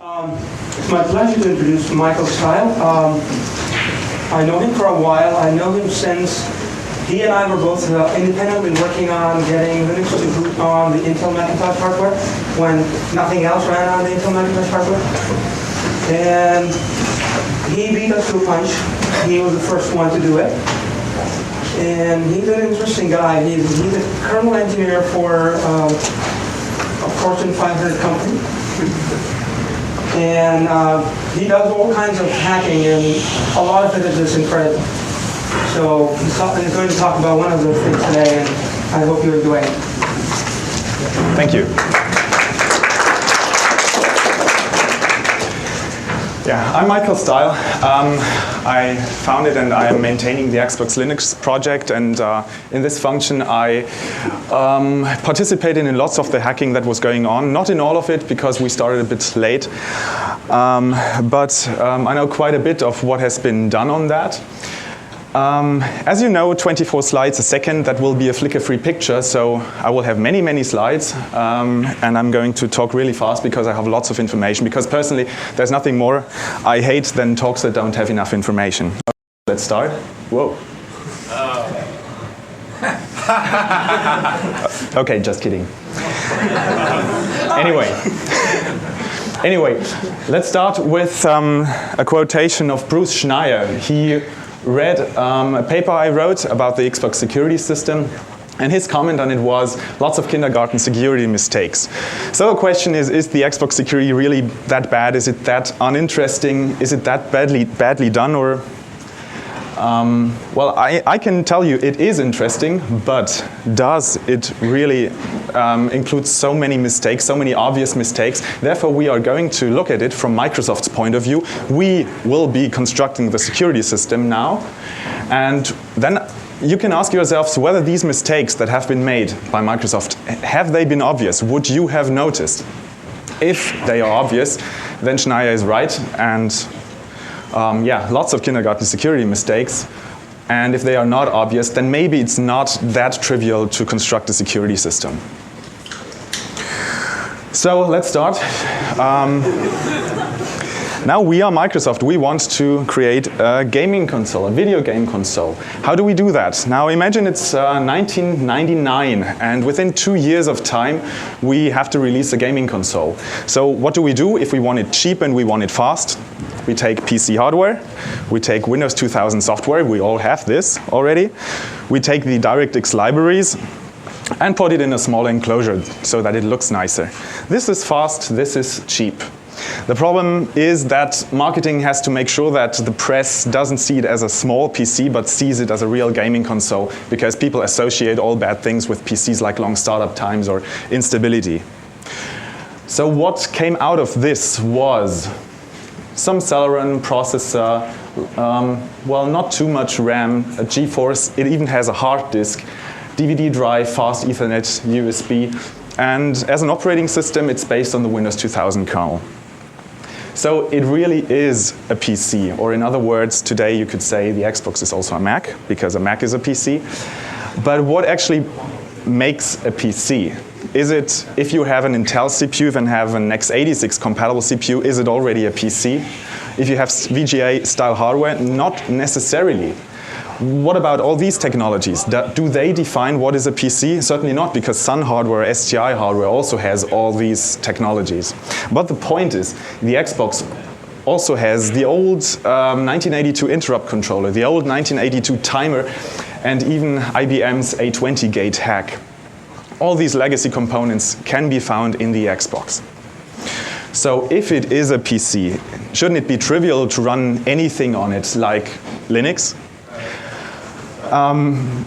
It's my pleasure to introduce Michael Style. I know him for a while. I know him since he and I were both independently working on getting Linux to boot on the Intel Macintosh hardware when nothing else ran on the Intel Macintosh hardware. And he beat us to a punch. He was the first one to do it. And he's an interesting guy. He's a kernel engineer for a Fortune 500 company. And he does all kinds of hacking, and a lot of it is just incredible. So he's going to talk about one of those things today, and I hope you enjoy it. Thank you. Yeah, I'm Michael Style. I founded and I am maintaining the Xbox Linux project, and in this function I participated in lots of the hacking that was going on. Not in all of it, because we started a bit late, but I know quite a bit of what has been done on that. As you know, 24 slides a second, that will be a flicker-free picture, so I will have many, many slides, and I'm going to talk really fast because I have lots of information, because personally, there's nothing more I hate than talks that don't have enough information. Let's start. Whoa. Okay, just kidding. Anyway, let's start with a quotation of Bruce Schneier. He read a paper I wrote about the Xbox security system, and his comment on it was lots of kindergarten security mistakes. So the question is the Xbox security really that bad? Is it that uninteresting? Is it that badly done? Or well, I can tell you it is interesting, but does it really include so many mistakes, so many obvious mistakes? Therefore, we are going to look at it from Microsoft's point of view. We will be constructing the security system now, and then you can ask yourselves whether these mistakes that have been made by Microsoft, have they been obvious? Would you have noticed? If they are obvious, then Schneier is right, and yeah, lots of kindergarten security mistakes. And if they are not obvious, then maybe it's not that trivial to construct a security system. So let's start. Now we are Microsoft. We want to create a gaming console, a video game console. How do we do that? Now imagine it's 1999, and within 2 years of time, we have to release a gaming console. So what do we do if we want it cheap and we want it fast? We take PC hardware, we take Windows 2000 software, we all have this already. We take the DirectX libraries and put it in a small enclosure so that it looks nicer. This is fast, this is cheap. The problem is that marketing has to make sure that the press doesn't see it as a small PC, but sees it as a real gaming console, because people associate all bad things with PCs, like long startup times or instability. So what came out of this was some Celeron processor, well, not too much RAM, a GeForce, it even has a hard disk, DVD drive, fast Ethernet, USB, and as an operating system, it's based on the Windows 2000 kernel. So it really is a PC, or in other words, today you could say the Xbox is also a Mac, because a Mac is a PC. But what actually makes a PC? Is it, if you have an Intel CPU and have an x86 compatible CPU, is it already a PC? If you have VGA style hardware, not necessarily. What about all these technologies? Do they define what is a PC? Certainly not, because Sun hardware, STI hardware also has all these technologies. But the point is, the Xbox also has the old 1982 interrupt controller, the old 1982 timer, and even IBM's A20 gate hack. All these legacy components can be found in the Xbox. So if it is a PC, shouldn't it be trivial to run anything on it, like Linux?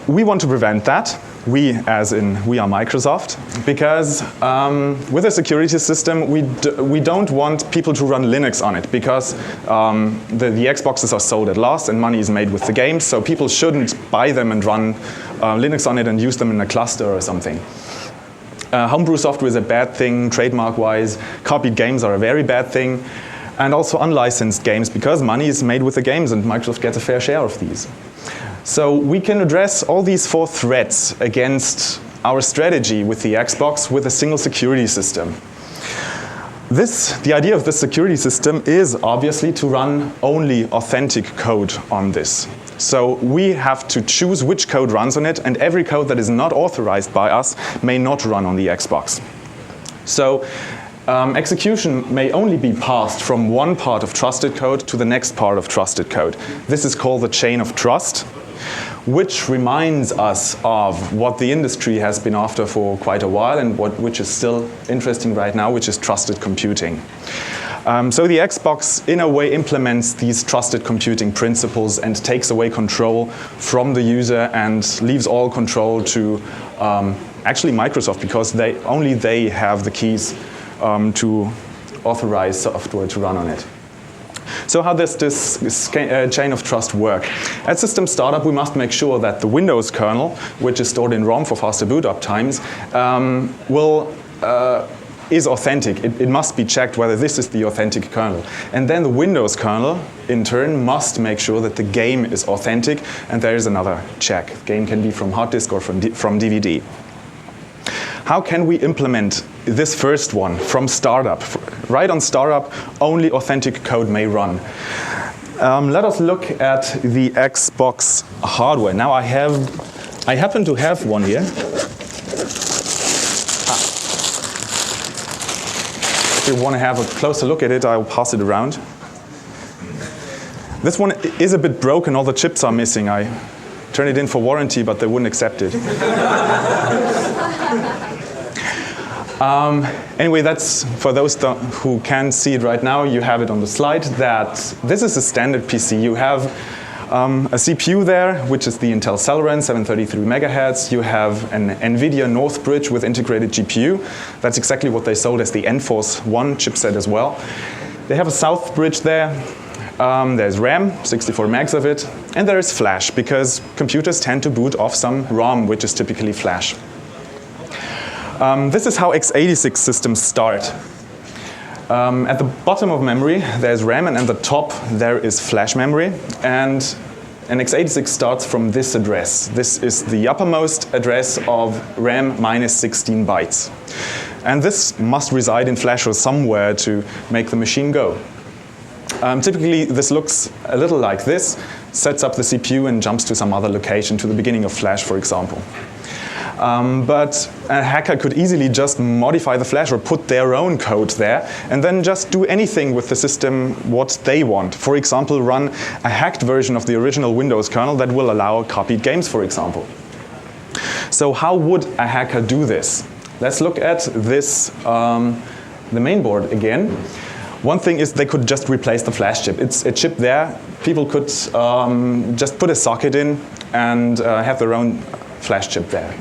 We want to prevent that. We, as in we are Microsoft, because with a security system, we don't want people to run Linux on it, because the Xboxes are sold at loss and money is made with the games, so people shouldn't buy them and run Linux on it and use them in a cluster or something. Homebrew software is a bad thing, trademark-wise. Copied games are a very bad thing. And also unlicensed games, because money is made with the games and Microsoft gets a fair share of these. So we can address all these 4 threats against our strategy with the Xbox with a single security system. The idea of this security system is obviously to run only authentic code on this. So we have to choose which code runs on it, and every code that is not authorized by us may not run on the Xbox. So execution may only be passed from one part of trusted code to the next part of trusted code. This is called the chain of trust, which reminds us of what the industry has been after for quite a while and which is still interesting right now, which is trusted computing. So the Xbox, in a way, implements these trusted computing principles and takes away control from the user and leaves all control to actually Microsoft, because only they have the keys to authorize software to run on it. So how does this chain of trust work? At system startup, we must make sure that the Windows kernel, which is stored in ROM for faster boot up times, is authentic. It must be checked whether this is the authentic kernel. And then the Windows kernel, in turn, must make sure that the game is authentic, and there is another check. The game can be from hard disk or from DVD. How can we implement this first one from startup? Right on startup, only authentic code may run. Let us look at the Xbox hardware. Now I happen to have one here. If you want to have a closer look at it, I'll pass it around. This one is a bit broken, all the chips are missing. I turned it in for warranty, but they wouldn't accept it. Anyway, that's for those who can see it right now. You have it on the slide that this is a standard PC. You have a CPU there, which is the Intel Celeron 733 MHz. You have an NVIDIA Northbridge with integrated GPU. That's exactly what they sold as the Enforce 1 chipset as well. They have a Southbridge there. There's RAM, 64 megs of it, and there is flash, because computers tend to boot off some ROM, which is typically flash. This is how x86 systems start. At the bottom of memory, there's RAM, and at the top, there is flash memory. And an x86 starts from this address. This is the uppermost address of RAM minus 16 bytes. And this must reside in flash or somewhere to make the machine go. Typically, this looks a little like this, sets up the CPU and jumps to some other location, to the beginning of flash, for example. But a hacker could easily just modify the flash or put their own code there and then just do anything with the system what they want. For example, run a hacked version of the original Windows kernel that will allow copied games, for example. So how would a hacker do this? Let's look at this, the main board again. One thing is they could just replace the flash chip. It's a chip there. People could just put a socket in and have their own flash chip there.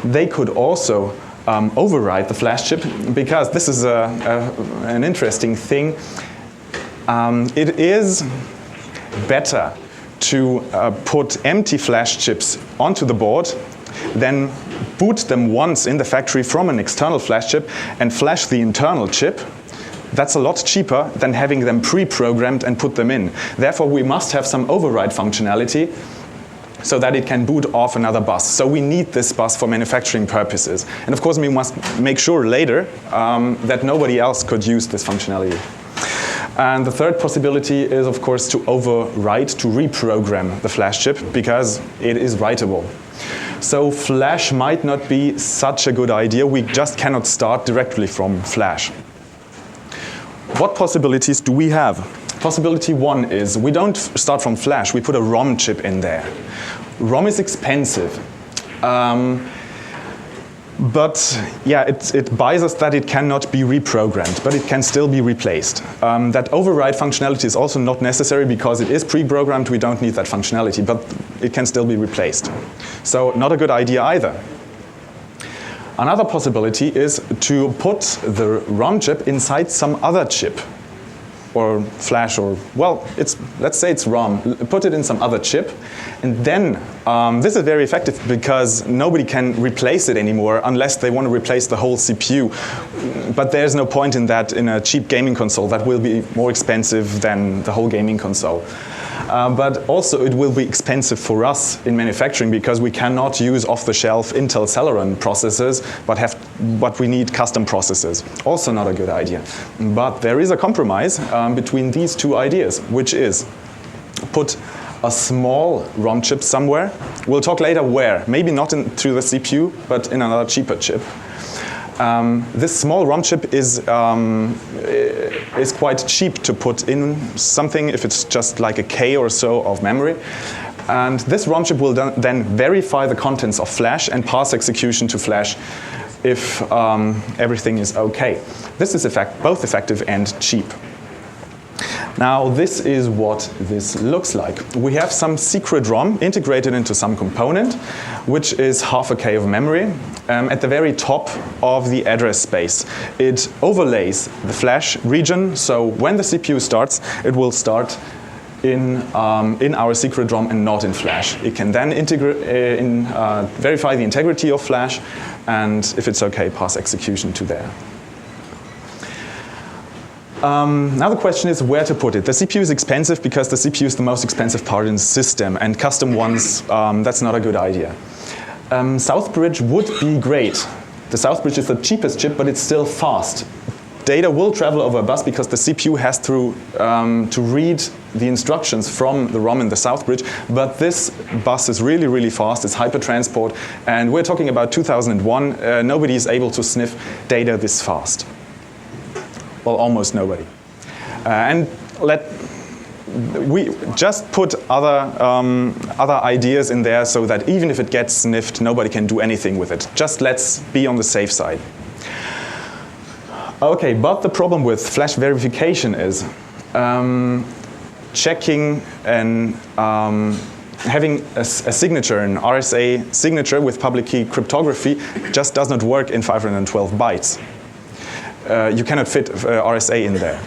They could also override the flash chip, because this is an interesting thing. It is better to put empty flash chips onto the board, then boot them once in the factory from an external flash chip and flash the internal chip. That's a lot cheaper than having them pre-programmed and put them in. Therefore, we must have some override functionality so that it can boot off another bus. So we need this bus for manufacturing purposes. And of course, we must make sure later that nobody else could use this functionality. And the third possibility is, of course, to overwrite, to reprogram the flash chip, because it is writable. So flash might not be such a good idea. We just cannot start directly from flash. What possibilities do we have? Possibility one is we don't start from flash, we put a ROM chip in there. ROM is expensive. But yeah, it buys us that it cannot be reprogrammed, but it can still be replaced. That override functionality is also not necessary because it is pre-programmed, we don't need that functionality, but it can still be replaced. So not a good idea either. Another possibility is to put the ROM chip inside some other chip, or flash, or, well, let's say it's ROM. Put it in some other chip, and then this is very effective because nobody can replace it anymore unless they want to replace the whole CPU. But there's no point in that in a cheap gaming console. That will be more expensive than the whole gaming console. but also it will be expensive for us in manufacturing because we cannot use off-the-shelf Intel Celeron processors, but we need custom processors. Also not a good idea. But there is a compromise between these two ideas, which is put a small ROM chip somewhere. We'll talk later where, maybe not through the CPU, but in another cheaper chip. This small ROM chip is quite cheap to put in something if it's just like a K or so of memory. And this ROM chip will then verify the contents of flash and pass execution to flash if everything is okay. This is both effective and cheap. Now this is what this looks like. We have some secret ROM integrated into some component, which is half a K of memory at the very top of the address space. It overlays the flash region, so when the CPU starts, it will start in our secret ROM and not in flash. It can then verify the integrity of flash, and if it's okay, pass execution to there. Now the question is where to put it. The CPU is expensive because the CPU is the most expensive part in the system, and custom ones, that's not a good idea. Southbridge would be great. The Southbridge is the cheapest chip, but it's still fast. Data will travel over a bus because the CPU has to read the instructions from the ROM in the Southbridge, but this bus is really, really fast. It's hypertransport, and we're talking about 2001. Nobody is able to sniff data this fast. Well, almost nobody. And we just put other ideas in there so that even if it gets sniffed, nobody can do anything with it. Just let's be on the safe side. Okay, but the problem with flash verification is checking and having a signature, an RSA signature with public key cryptography just does not work in 512 bytes. You cannot fit RSA in there.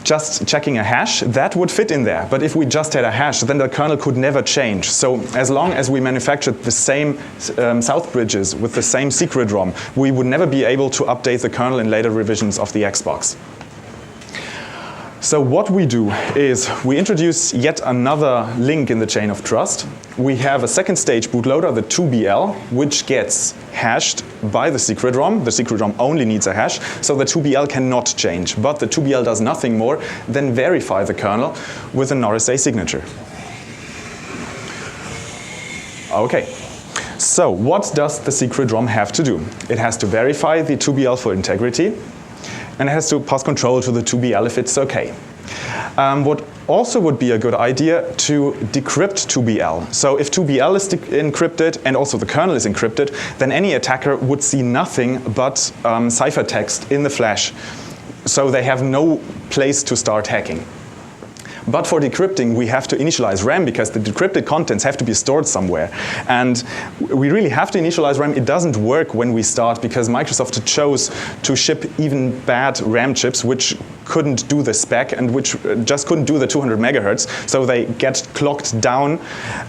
Just checking a hash, that would fit in there. But if we just had a hash, then the kernel could never change. So as long as we manufactured the same Southbridges with the same secret ROM, we would never be able to update the kernel in later revisions of the Xbox. So what we do is we introduce yet another link in the chain of trust. We have a second stage bootloader, the 2BL, which gets hashed by the secret ROM. The secret ROM only needs a hash, so the 2BL cannot change. But the 2BL does nothing more than verify the kernel with an RSA signature. Okay, so what does the secret ROM have to do? It has to verify the 2BL for integrity, and it has to pass control to the 2BL if it's okay. What also would be a good idea to decrypt 2BL. So if 2BL is encrypted and also the kernel is encrypted, then any attacker would see nothing but ciphertext in the flash. So they have no place to start hacking. But for decrypting, we have to initialize RAM because the decrypted contents have to be stored somewhere. And we really have to initialize RAM. It doesn't work when we start because Microsoft chose to ship even bad RAM chips which couldn't do the spec and which just couldn't do the 200 megahertz. So they get clocked down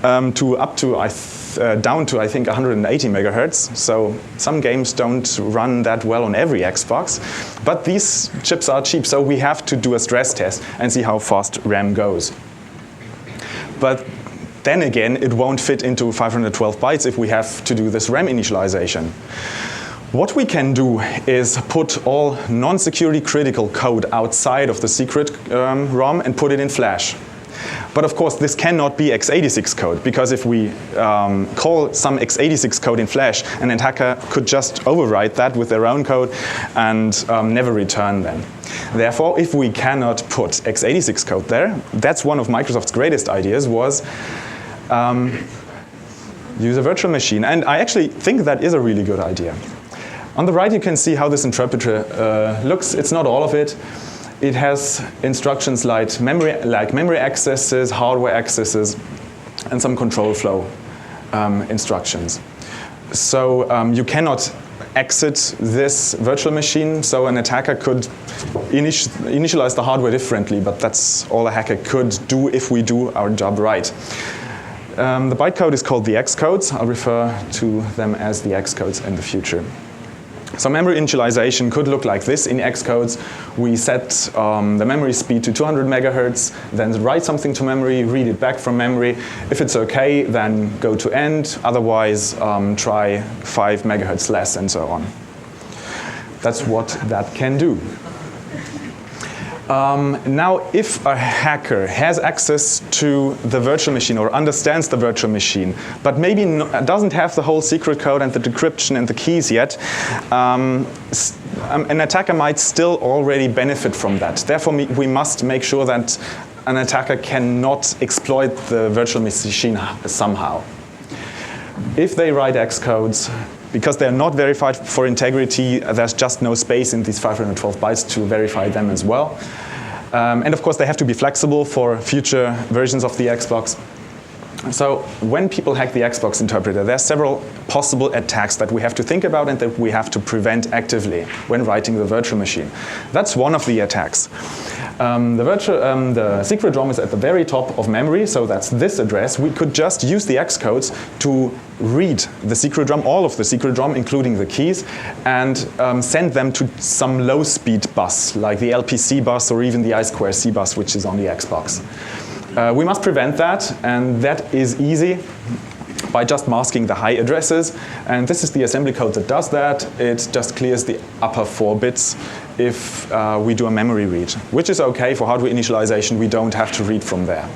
to I think 180 megahertz. So some games don't run that well on every Xbox. But these chips are cheap, so we have to do a stress test and see how fast RAM goes. But then again, it won't fit into 512 bytes if we have to do this RAM initialization. What we can do is put all non-security critical code outside of the secret ROM and put it in flash. But of course, this cannot be x86 code, because if we call some x86 code in flash, an attacker could just overwrite that with their own code and never return them. Therefore, if we cannot put x86 code there, that's one of Microsoft's greatest ideas, was use a virtual machine. And I actually think that is a really good idea. On the right, you can see how this interpreter looks. It's not all of it. It has instructions like memory accesses, hardware accesses, and some control flow instructions. So you cannot exit this virtual machine, so an attacker could initialize the hardware differently, but that's all a hacker could do if we do our job right. The bytecode is called the Xcodes. I'll refer to them as the Xcodes in the future. So memory initialization could look like this in Xcodes. We set the memory speed to 200 megahertz, then write something to memory, read it back from memory. If it's okay, then go to end. Otherwise, try 5 megahertz less, and so on. That's what that can do. Now, if a hacker has access to the virtual machine or understands the virtual machine, but maybe doesn't have the whole secret code and the decryption and the keys yet, an attacker might still already benefit from that. Therefore, we must make sure that an attacker cannot exploit the virtual machine somehow. If they write Xcodes, because they're not verified for integrity, there's just no space in these 512 bytes to verify them as well. And of course, they have to be flexible for future versions of the Xbox. So when people hack the Xbox interpreter, there are several possible attacks that we have to think about and that we have to prevent actively when writing the virtual machine. That's one of the attacks. The secret ROM is at the very top of memory, so that's this address. We could just use the Xcodes to read the secret ROM, all of the secret ROM, including the keys, and send them to some low-speed bus, like the LPC bus or even the I2C bus, which is on the Xbox. We must prevent that, and that is easy by just masking the high addresses. And this is the assembly code that does that. It just clears the upper 4 bits if we do a memory read, which is okay for hardware initialization. We don't have to read from there.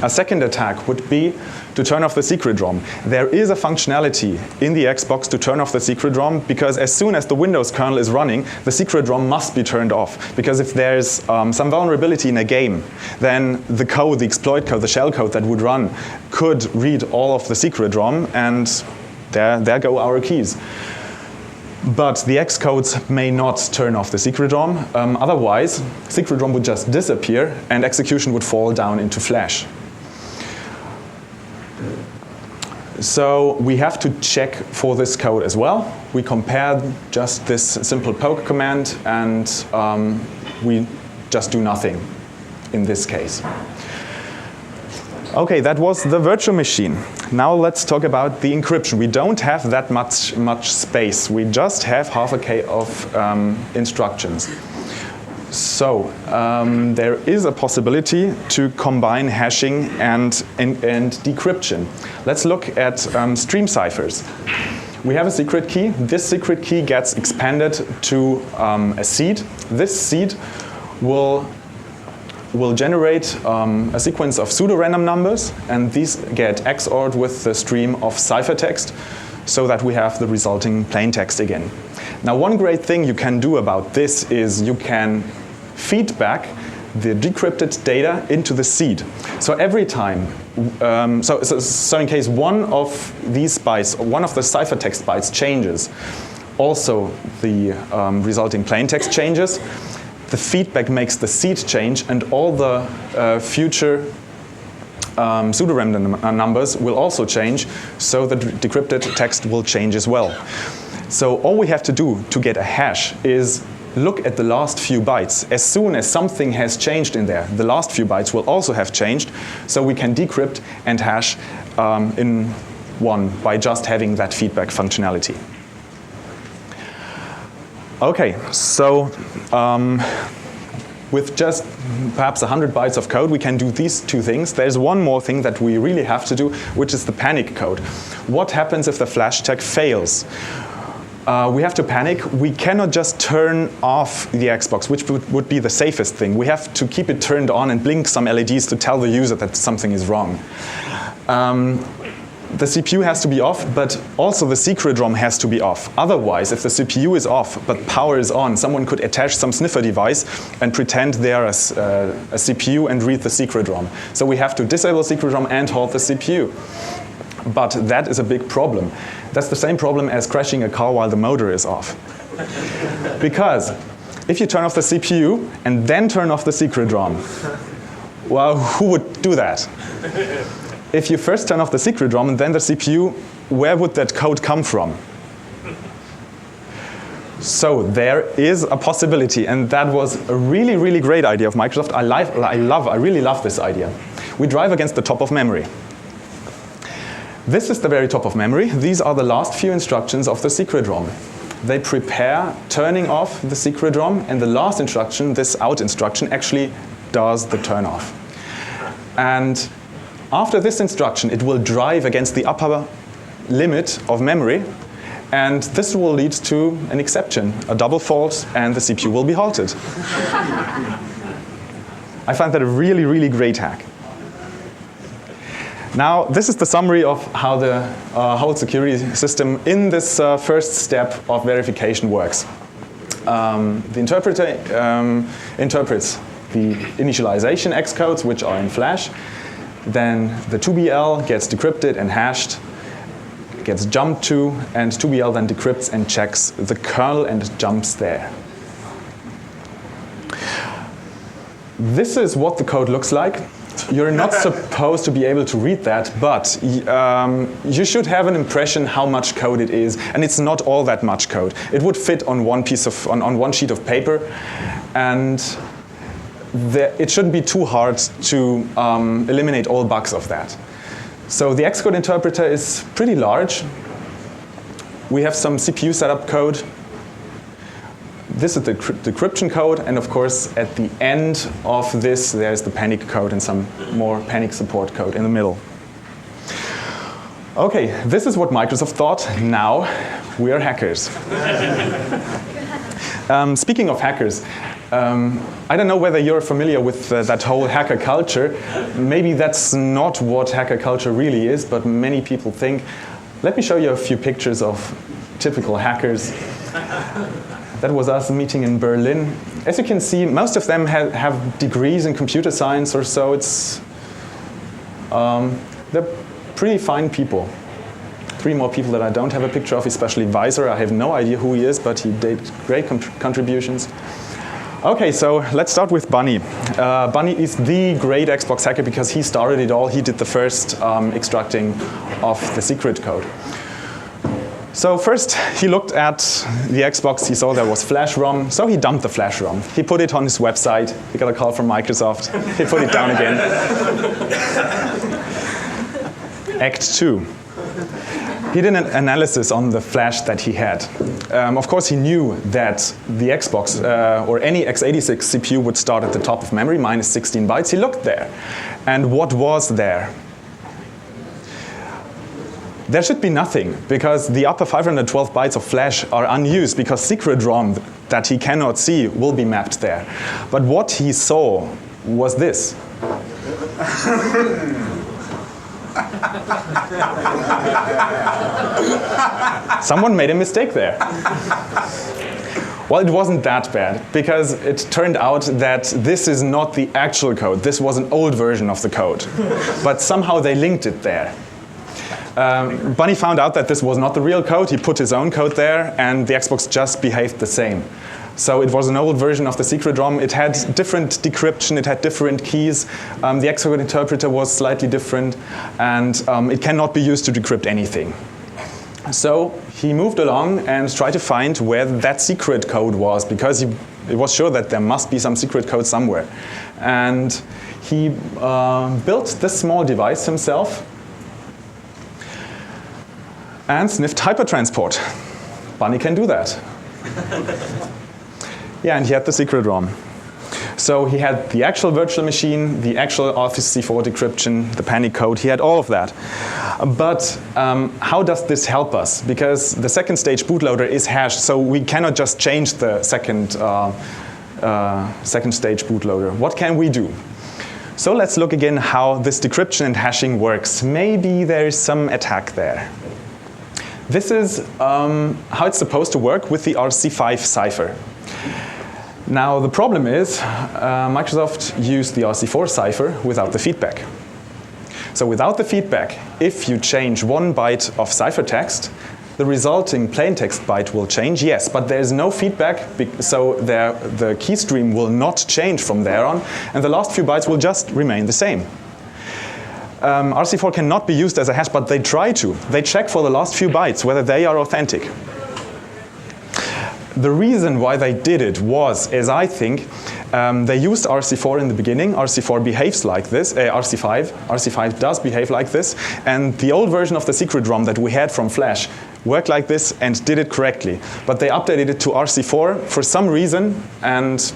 A second attack would be to turn off the secret ROM. There is a functionality in the Xbox to turn off the secret ROM, because as soon as the Windows kernel is running, the secret ROM must be turned off. Because if there's some vulnerability in a game, then the code, the exploit code, the shell code that would run could read all of the secret ROM, and there go our keys. But the Xcodes may not turn off the secret ROM. Otherwise, secret ROM would just disappear and execution would fall down into Flash. So we have to check for this code as well. We compare just this simple poke command, and we just do nothing in this case. Okay, that was the virtual machine. Now let's talk about the encryption. We don't have that much space. We just have half a K of instructions. So there is a possibility to combine hashing and decryption. Let's look at stream ciphers. We have a secret key. This secret key gets expanded to a seed. This seed will generate a sequence of pseudo-random numbers, and these get XORed with the stream of ciphertext, so that we have the resulting plain text again. Now, one great thing you can do about this is you can feed back the decrypted data into the seed. So every time, so in case one of these bytes, one of the ciphertext bytes changes, also the resulting plain text changes. The feedback makes the seed change, and all the future pseudo-random numbers will also change, so the decrypted text will change as well. So all we have to do to get a hash is look at the last few bytes. As soon as something has changed in there, the last few bytes will also have changed, so we can decrypt and hash in one by just having that feedback functionality. Okay, so with just perhaps 100 bytes of code, we can do these two things. There's one more thing that we really have to do, which is the panic code. What happens if the flash tag fails? We have to panic. We cannot just turn off the Xbox, which would be the safest thing. We have to keep it turned on and blink some LEDs to tell the user that something is wrong. The CPU has to be off, but also the secret ROM has to be off. Otherwise, if the CPU is off but power is on, someone could attach some sniffer device and pretend they are a CPU and read the secret ROM. So we have to disable secret ROM and halt the CPU. But that is a big problem. That's the same problem as crashing a car while the motor is off. Because if you turn off the CPU and then turn off the secret ROM, well, who would do that? If you first turn off the secret ROM and then the CPU, where would that code come from? So there is a possibility, and that was a really, really great idea of Microsoft. I really love this idea. We drive against the top of memory. This is the very top of memory. These are the last few instructions of the secret ROM. They prepare turning off the secret ROM, and the last instruction, this out instruction, actually does the turn off. And after this instruction, it will drive against the upper limit of memory, and this will lead to an exception, a double fault, and the CPU will be halted. I find that a really, really great hack. Now, this is the summary of how the whole security system in this first step of verification works. The interpreter interprets the initialization X codes, which are in Flash. Then the 2BL gets decrypted and hashed, gets jumped to, and 2BL then decrypts and checks the kernel and jumps there. This is what the code looks like. You're not supposed to be able to read that, but you should have an impression how much code it is, and it's not all that much code. It would fit on one sheet of paper, and it shouldn't be too hard to eliminate all bugs of that. So the Xcode interpreter is pretty large. We have some CPU setup code. This is the decryption code, and of course at the end of this there's the panic code and some more panic support code in the middle. Okay, this is what Microsoft thought. Now we are hackers. Speaking of hackers, I don't know whether you're familiar with that whole hacker culture. Maybe that's not what hacker culture really is, but many people think. Let me show you a few pictures of typical hackers. That was us meeting in Berlin. As you can see, most of them have degrees in computer science or so. They're pretty fine people. 3 more people that I don't have a picture of, especially Weiser. I have no idea who he is, but he did great contributions. Okay, so let's start with Bunny. Bunny is the great Xbox hacker because he started it all. He did the first extracting of the secret code. So first, he looked at the Xbox, he saw there was Flash ROM, so he dumped the Flash ROM. He put it on his website, he got a call from Microsoft, he put it down again. Act 2. He did an analysis on the Flash that he had. Of course, he knew that the Xbox, or any x86 CPU would start at the top of memory, minus 16 bytes. He looked there. And what was there? There should be nothing, because the upper 512 bytes of Flash are unused, because secret ROM that he cannot see will be mapped there. But what he saw was this. Someone made a mistake there. Well, it wasn't that bad, because it turned out that this is not the actual code. This was an old version of the code. But somehow they linked it there. Bunny found out that this was not the real code. He put his own code there, and the Xbox just behaved the same. So it was an old version of the secret ROM. It had different decryption, it had different keys. The Xcode interpreter was slightly different, and it cannot be used to decrypt anything. So he moved along and tried to find where that secret code was, because he was sure that there must be some secret code somewhere. And he built this small device himself and sniffed hypertransport. Bunny can do that. Yeah, and he had the secret ROM. So he had the actual virtual machine, the actual Office C4 decryption, the panic code, he had all of that. But how does this help us? Because the second stage bootloader is hashed, so we cannot just change the second stage bootloader. What can we do? So let's look again how this decryption and hashing works. Maybe there is some attack there. This is how it's supposed to work with the RC5 cipher. Now the problem is Microsoft used the RC4 cipher without the feedback. So without the feedback, if you change 1 byte of ciphertext, the resulting plaintext byte will change, yes, but there's no feedback, so the key stream will not change from there on, and the last few bytes will just remain the same. RC4 cannot be used as a hash, but they try to. They check for the last few bytes whether they are authentic. The reason why they did it was, as I think, they used RC4 in the beginning. RC4 behaves like this, RC5 does behave like this, and the old version of the secret ROM that we had from Flash worked like this and did it correctly. But they updated it to RC4 for some reason, and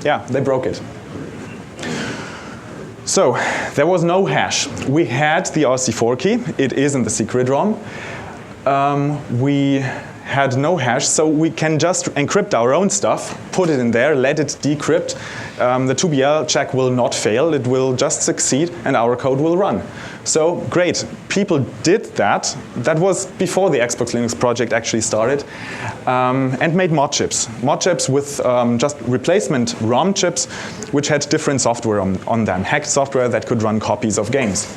yeah, they broke it. So there was no hash. We had the RC4 key. It is in the secret ROM. We had no hash, so we can just encrypt our own stuff, put it in there, let it decrypt. The 2BL check will not fail, it will just succeed, and our code will run. So great, people did that. That was before the Xbox Linux project actually started, and made mod chips. Mod chips with just replacement ROM chips, which had different software on them, hacked software that could run copies of games.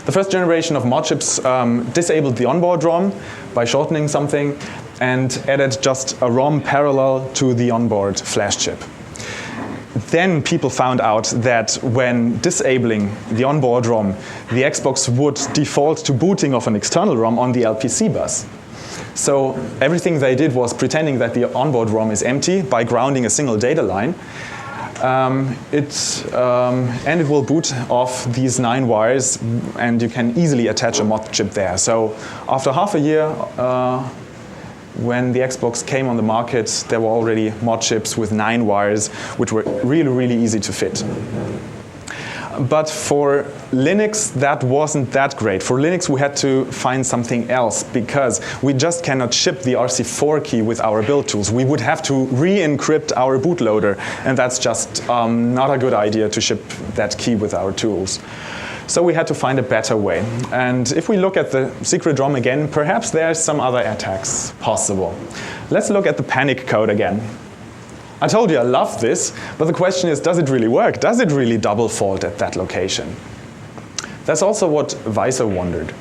The first generation of mod chips disabled the onboard ROM by shortening something and added just a ROM parallel to the onboard flash chip. Then people found out that when disabling the onboard ROM, the Xbox would default to booting of an external ROM on the LPC bus. So everything they did was pretending that the onboard ROM is empty by grounding a single data line. And it will boot off these 9 wires, and you can easily attach a mod chip there. So after half a year, when the Xbox came on the market, there were already mod chips with 9 wires, which were really, really easy to fit. But for Linux, that wasn't that great. For Linux, we had to find something else, because we just cannot ship the RC4 key with our build tools. We would have to re-encrypt our bootloader, and that's just not a good idea to ship that key with our tools. So we had to find a better way. And if we look at the secret ROM again, perhaps there's some other attacks possible. Let's look at the panic code again. I told you I love this, but the question is, does it really work? Does it really double fault at that location? That's also what Weiser wondered.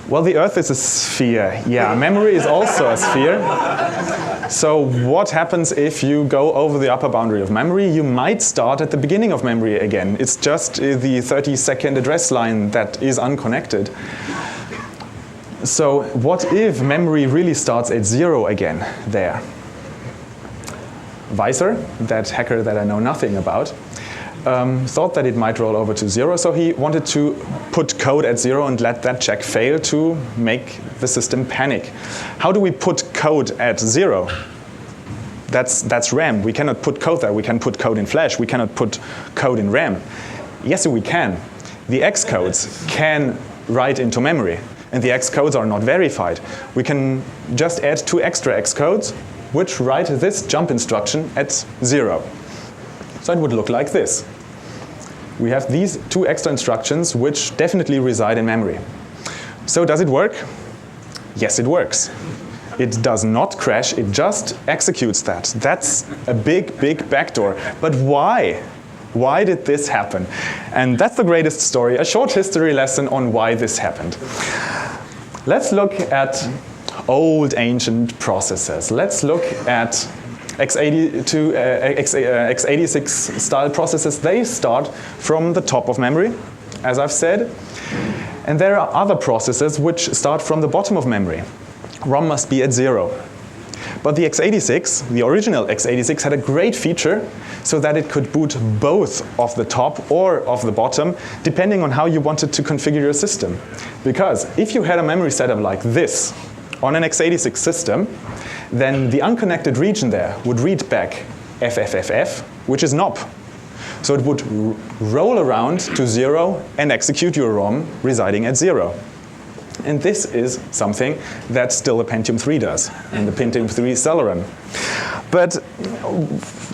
Well, the Earth is a sphere. Yeah, memory is also a sphere. So what happens if you go over the upper boundary of memory? You might start at the beginning of memory again. It's just the 30-second address line that is unconnected. So what if memory really starts at 0 again there? Weiser, that hacker that I know nothing about, thought that it might roll over to 0, so he wanted to put code at 0 and let that check fail to make the system panic. How do we put code at 0? That's RAM. We cannot put code there. We can put code in Flash. We cannot put code in RAM. Yes, we can. The X codes can write into memory, and the X codes are not verified. We can just add 2 extra X codes, which write this jump instruction at 0. So it would look like this. We have these 2 extra instructions which definitely reside in memory. So does it work? Yes, it works. It does not crash, it just executes that. That's a big, big backdoor. But why? Why did this happen? And that's the greatest story, a short history lesson on why this happened. Let's look at old ancient processors. Let's look at x86 style processors. They start from the top of memory, as I've said. And there are other processors which start from the bottom of memory. ROM must be at 0. But the x86, the original x86, had a great feature so that it could boot both of the top or of the bottom, depending on how you wanted to configure your system. Because if you had a memory setup like this, on an x86 system, then the unconnected region there would read back FFFF, which is NOP. So it would roll around to 0 and execute your ROM residing at 0. And this is something that still a Pentium 3 does, and the Pentium 3 Celeron. But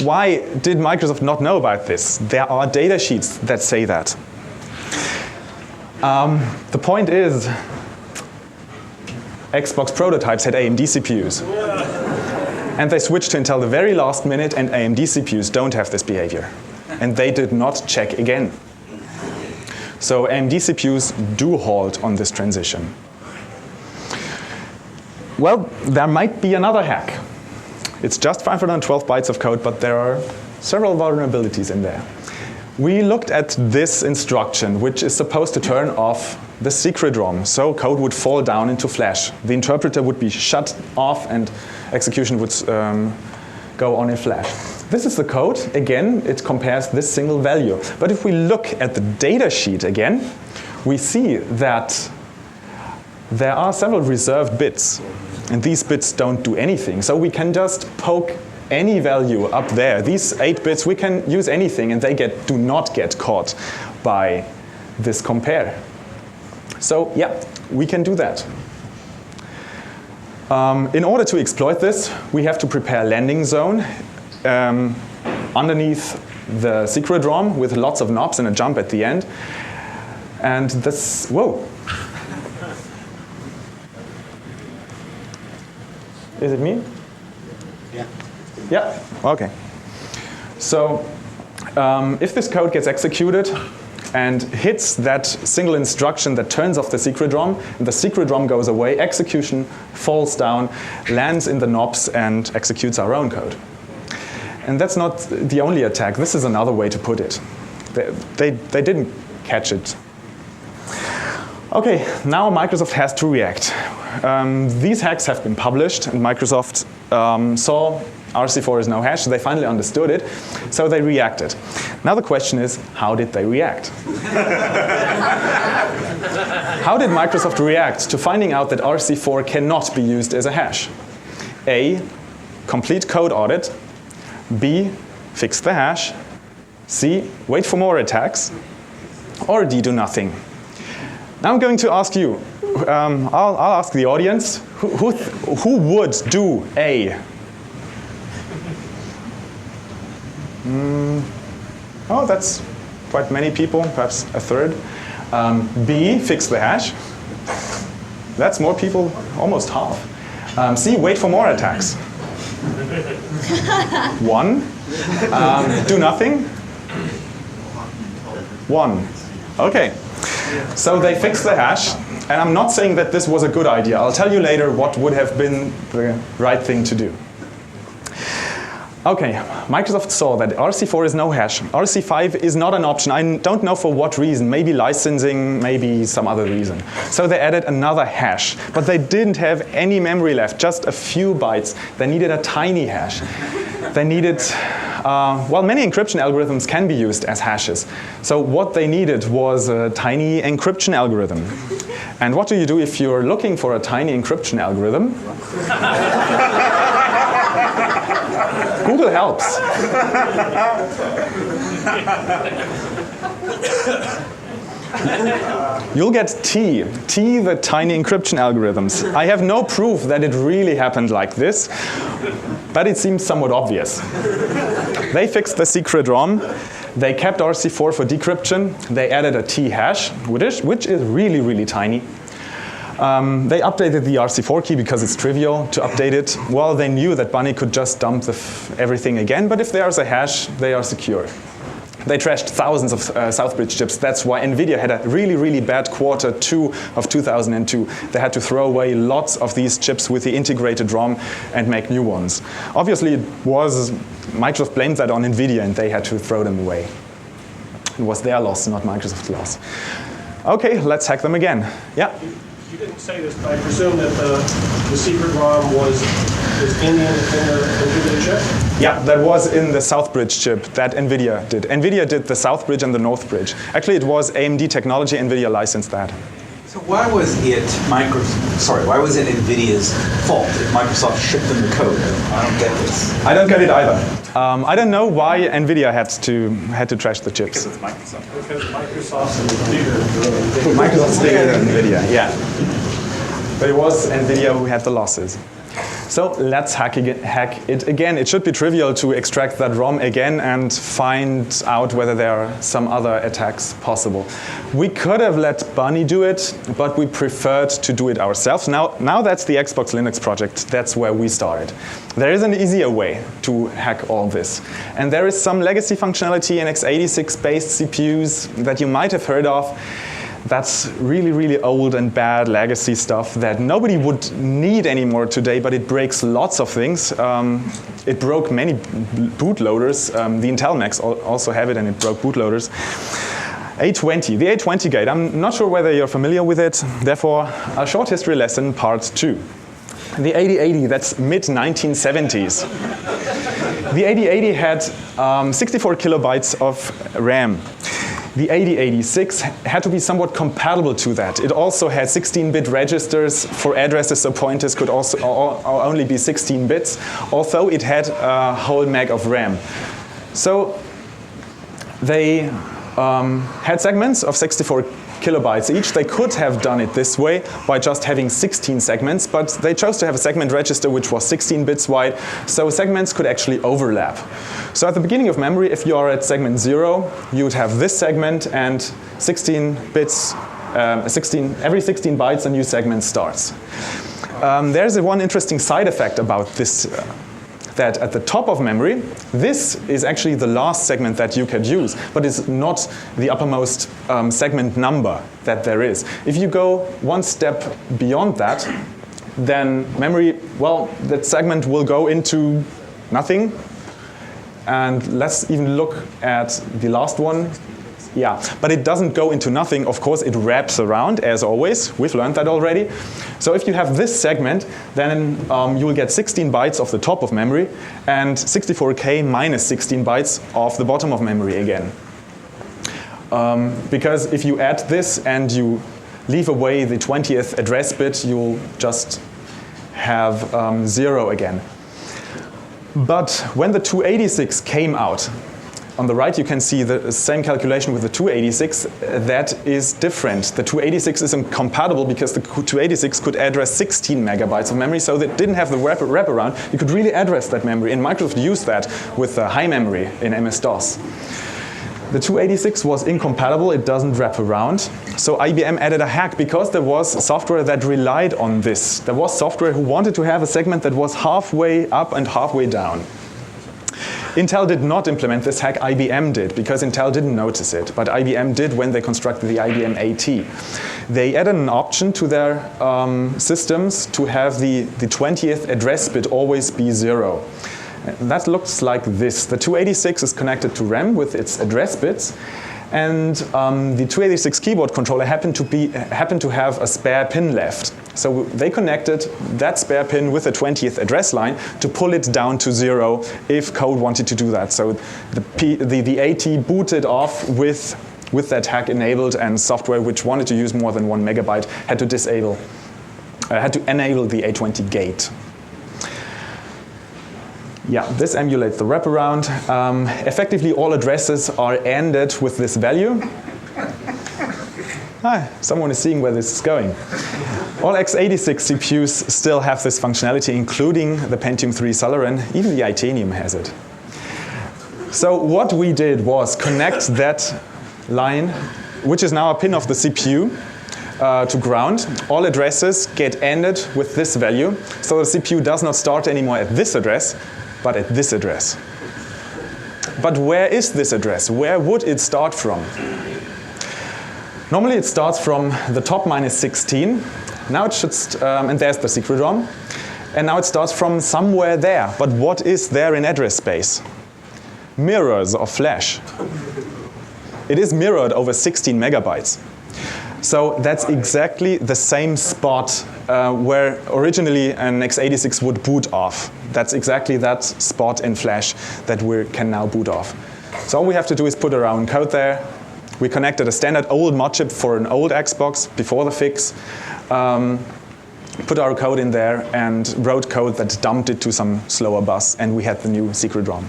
why did Microsoft not know about this? There are data sheets that say that. The point is, Xbox prototypes had AMD CPUs. And they switched to Intel the very last minute, and AMD CPUs don't have this behavior. And they did not check again. So AMD CPUs do halt on this transition. Well, there might be another hack. It's just 512 bytes of code, but there are several vulnerabilities in there. we looked at this instruction, which is supposed to turn off the secret ROM, so code would fall down into flash. The interpreter would be shut off and execution would go on in flash. This is the code. Again, it compares this single value. But if we look at the data sheet again, we see that there are several reserved bits, and these bits don't do anything. So we can just poke any value up there. These 8 bits, we can use anything, and they do not get caught by this compare. So yeah, we can do that. In order to exploit this, we have to prepare a landing zone underneath the secret ROM with lots of knobs and a jump at the end. And this, whoa. Is it me? Yeah. Yeah, okay. So if this code gets executed and hits that single instruction that turns off the secret ROM, and the secret ROM goes away, execution falls down, lands in the knobs, and executes our own code. And that's not the only attack. This is another way to put it. They didn't catch it. Okay, now Microsoft has to react. These hacks have been published, and Microsoft saw RC4 is no hash. They finally understood it, so they reacted. Now the question is, how did they react? How did Microsoft react to finding out that RC4 cannot be used as a hash? A, complete code audit. B, fix the hash. C, wait for more attacks. Or D, do nothing. Now I'm going to ask you, I'll ask the audience, who would do A? Oh, that's quite many people, perhaps a third. B, fix the hash. That's more people, almost half. C, wait for more attacks. 1. Do nothing. 1. Okay. So they fixed the hash, and I'm not saying that this was a good idea. I'll tell you later what would have been the right thing to do. Okay, Microsoft saw that RC4 is no hash. RC5 is not an option. I don't know for what reason. Maybe licensing, maybe some other reason. So they added another hash, but they didn't have any memory left, just a few bytes. They needed a tiny hash. They needed, well, many encryption algorithms can be used as hashes. So what they needed was a tiny encryption algorithm. And what do you do if you're looking for a tiny encryption algorithm? Google helps. You'll get T, the tiny encryption algorithms. I have no proof that it really happened like this, but it seems somewhat obvious. They fixed the secret ROM. They kept RC4 for decryption. They added a T hash, which is really, really tiny. They updated the RC4 key because it's trivial to update it. Well, they knew that Bunny could just dump everything again, but if there's a hash, they are secure. They trashed thousands of Southbridge chips. That's why NVIDIA had a really, really bad Q2 of 2002. They had to throw away lots of these chips with the integrated ROM and make new ones. Obviously, Microsoft blamed that on NVIDIA, and they had to throw them away. It was their loss, not Microsoft's loss. Okay, let's hack them again. Yeah? You didn't say this, but I presume that the secret ROM was in the NVIDIA chip? Yeah, that was in the Southbridge chip that NVIDIA did. NVIDIA did the Southbridge and the Northbridge. Actually, it was AMD technology. NVIDIA licensed that. So why was it NVIDIA's fault if Microsoft shipped them the code? I don't get this. I don't get it either. I don't know why NVIDIA had to trash the chips. Because it's Microsoft. Because Microsoft's bigger. Microsoft's bigger than NVIDIA, yeah. But it was NVIDIA who had the losses. So let's hack it again. It should be trivial to extract that ROM again and find out whether there are some other attacks possible. We could have let Bunny do it, but we preferred to do it ourselves. Now that's the Xbox Linux project. That's where we started. There is an easier way to hack all this. And there is some legacy functionality in x86-based CPUs that you might have heard of That's really, really old and bad legacy stuff that nobody would need anymore today, but it breaks lots of things. It broke many bootloaders. The Intel Macs also have it, and it broke bootloaders. A20, the A20 gate. I'm not sure whether you're familiar with it. Therefore, a short history lesson, part 2. The 8080, that's mid-1970s. The 8080 had 64 kilobytes of RAM. The 8086 had to be somewhat compatible to that. It also had 16-bit registers for addresses, so pointers could also only be 16 bits, although it had a whole meg of RAM. So they had segments of 64 kilobytes each. They could have done it this way by just having 16 segments, but they chose to have a segment register which was 16 bits wide, so segments could actually overlap. So at the beginning of memory, if you are at segment 0, you would have this segment and 16 bits, every 16 bytes a new segment starts. There's one interesting side effect about this, that at the top of memory, this is actually the last segment that you could use, but it's not the uppermost segment number that there is. If you go one step beyond that, then memory, well, that segment will go into nothing. And let's even look at the last one. Yeah, but it doesn't go into nothing. Of course, it wraps around, as always. We've learned that already. So if you have this segment, then you will get 16 bytes of the top of memory and 64K minus 16 bytes of the bottom of memory again. Because if you add this and you leave away the 20th address bit, you'll just have 0 again. But when the 286 came out, on the right you can see the same calculation with the 286. That is different. The 286 is incompatible because the 286 could address 16 megabytes of memory, so that didn't have the wraparound. You could really address that memory, and Microsoft used that with high memory in MS-DOS. The 286 was incompatible, it doesn't wrap around. So IBM added a hack because there was software that relied on this. There was software who wanted to have a segment that was halfway up and halfway down. Intel did not implement this hack, IBM did, because Intel didn't notice it, but IBM did when they constructed the IBM AT. They added an option to their systems to have the 20th address bit always be 0. That looks like this. The 286 is connected to RAM with its address bits, and the 286 keyboard controller happened to have a spare pin left. So they connected that spare pin with the 20th address line to pull it down to 0 if code wanted to do that. So the AT booted off with that hack enabled, and software which wanted to use more than 1 megabyte had to enable the A20 gate. Yeah, this emulates the wraparound. Effectively, all addresses are ended with this value. Someone is seeing where this is going. All x86 CPUs still have this functionality, including the Pentium 3 Celeron. Even the Itanium has it. So what we did was connect that line, which is now a pin of the CPU, to ground. All addresses get ended with this value, so the CPU does not start anymore at this address, but at this address. But where is this address? Where would it start from? Normally it starts from the top minus 16. Now it should, and there's the secret ROM. And now it starts from somewhere there. But what is there in address space? Mirrors of flash. It is mirrored over 16 megabytes. So that's exactly the same spot where originally an x86 would boot off. That's exactly that spot in flash that we can now boot off. So all we have to do is put our own code there. We connected a standard old mod chip for an old Xbox before the fix, put our code in there, and wrote code that dumped it to some slower bus, and we had the new secret ROM.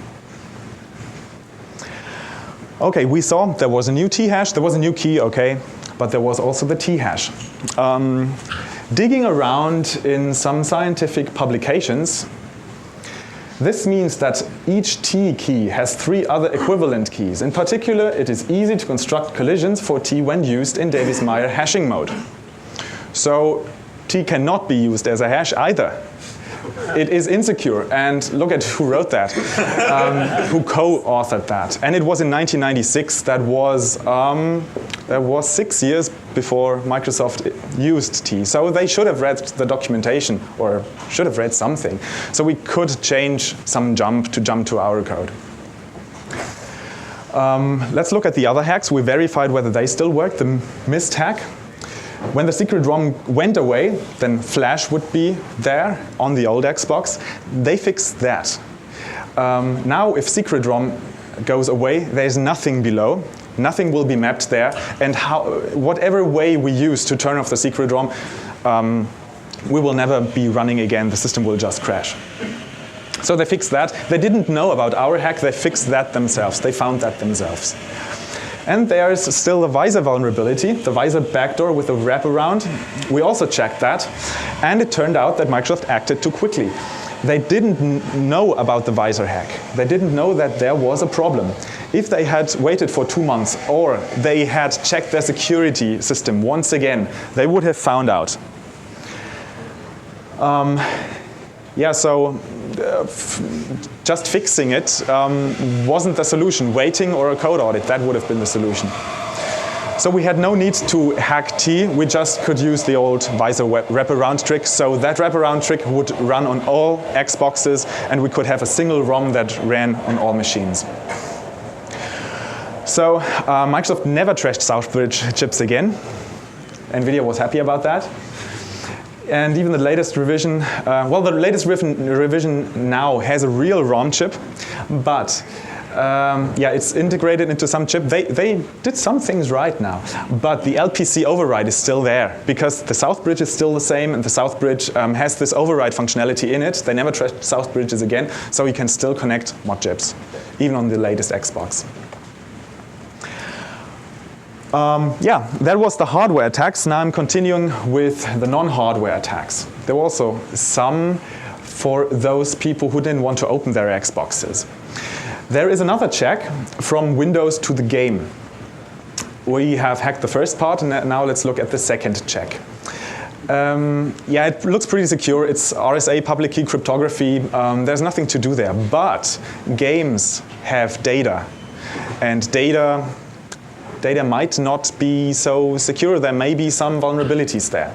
Okay, we saw there was a new T-hash, there was a new key, okay, but there was also the T-hash. Digging around in some scientific publications, this means that each T key has 3 other equivalent keys. In particular, it is easy to construct collisions for T when used in Davis-Meyer hashing mode. So T cannot be used as a hash either. it is insecure. And look at who wrote that, who co-authored that. And it was in 1996. That was 6 years before Microsoft used T. So they should have read the documentation, or should have read something. So we could change some jump to our code. Let's look at the other hacks. We verified whether they still work. The mist hack. When the secret ROM went away, then Flash would be there on the old Xbox. They fixed that. Now, if secret ROM goes away, there's nothing below. Nothing will be mapped there. And whatever way we use to turn off the secret ROM, we will never be running again. The system will just crash. So they fixed that. They didn't know about our hack. They fixed that themselves. They found that themselves. And there's still the Visor vulnerability, the Visor backdoor with a wraparound. We also checked that. And it turned out that Microsoft acted too quickly. They didn't know about the Visor hack. They didn't know that there was a problem. If they had waited for 2 months, or they had checked their security system once again, they would have found out. Just fixing it wasn't the solution. Waiting or a code audit, that would have been the solution. So we had no need to hack T. We just could use the old Visor wraparound trick. So that wraparound trick would run on all Xboxes, and we could have a single ROM that ran on all machines. So Microsoft never trashed Southbridge chips again. NVIDIA was happy about that. And even the latest revision, the latest revision now has a real ROM chip, but it's integrated into some chip. They did some things right now, but the LPC override is still there because the Southbridge is still the same, and the Southbridge has this override functionality in it. They never trashed Southbridges again, so you can still connect mod chips, even on the latest Xbox. That was the hardware attacks. Now I'm continuing with the non-hardware attacks. There were also some for those people who didn't want to open their Xboxes. There is another check from Windows to the game. We have hacked the first part, and now let's look at the second check. It looks pretty secure. It's RSA public key cryptography. There's nothing to do there, but games have data, and data might not be so secure. There may be some vulnerabilities there.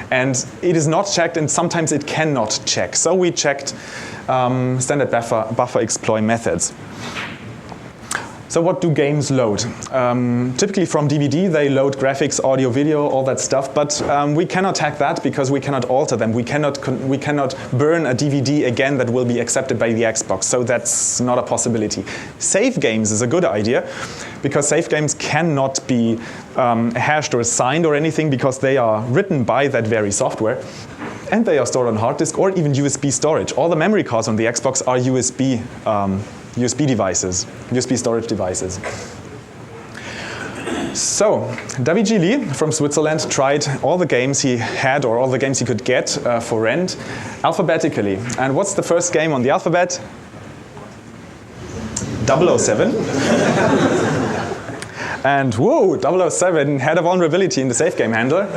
And it is not checked, and sometimes it cannot check. So we checked standard buffer exploit methods. So what do games load? Typically from DVD, they load graphics, audio, video, all that stuff, but we cannot hack that because we cannot alter them. We cannot burn a DVD again that will be accepted by the Xbox, so that's not a possibility. Save games is a good idea, because save games cannot be hashed or signed or anything because they are written by that very software. And they are stored on hard disk or even USB storage. All the memory cards on the Xbox are USB devices, USB storage devices. So, David G. Lee from Switzerland tried all the games he had, or all the games he could get for rent, alphabetically. And what's the first game on the alphabet? 007. And whoa, 007 had a vulnerability in the safe game handler.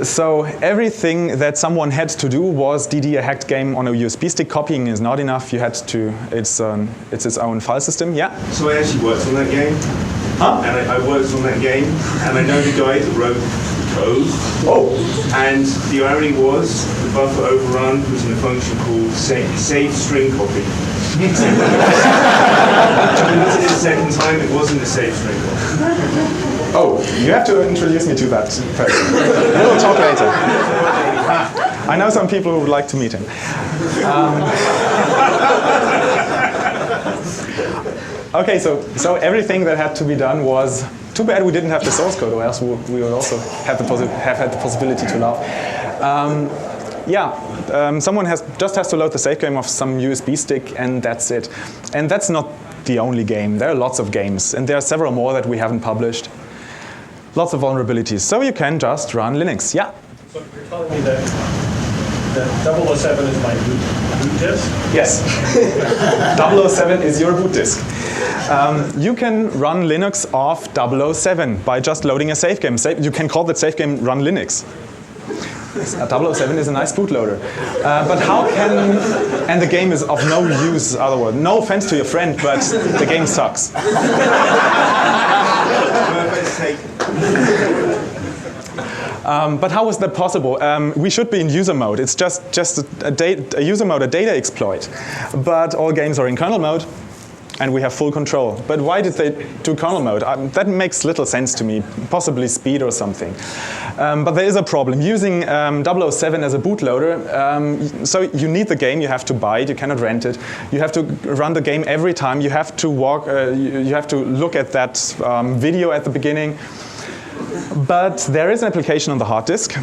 So everything that someone had to do was DD a hacked game on a USB stick. Copying is not enough. You had to, it's its own file system. Yeah? So I actually worked on that game. Huh? And I worked on that game, and I know the guy that wrote the code. Oh. And the irony was, the buffer overrun was in a function called save string copy. When I looked at it the second time, it wasn't a save string copy. Oh, you have to introduce me to that person. We'll talk later. I know some people who would like to meet him. Okay, so everything that had to be done was, too bad we didn't have the source code, or else we would also have had the possibility to laugh. Someone just has to load the save game off some USB stick, and that's it. And that's not the only game. There are lots of games, and there are several more that we haven't published. Lots of vulnerabilities. So you can just run Linux. Yeah? So you're telling me that 007 is my boot disk? Yes. 007 is your boot disk. You can run Linux off 007 by just loading a save game. You can call that save game Run Linux. 007 is a nice bootloader. But how can, and the game is of no use otherwise. No offense to your friend, but the game sucks. But how is that possible? We should be in user mode. It's just a user mode, a data exploit. But all games are in kernel mode, and we have full control. But why did they do kernel mode? That makes little sense to me, possibly speed or something. But there is a problem. Using 007 as a bootloader, so you need the game, you have to buy it, you cannot rent it. You have to run the game every time. You have to you have to look at that video at the beginning. But there is an application on the hard disk.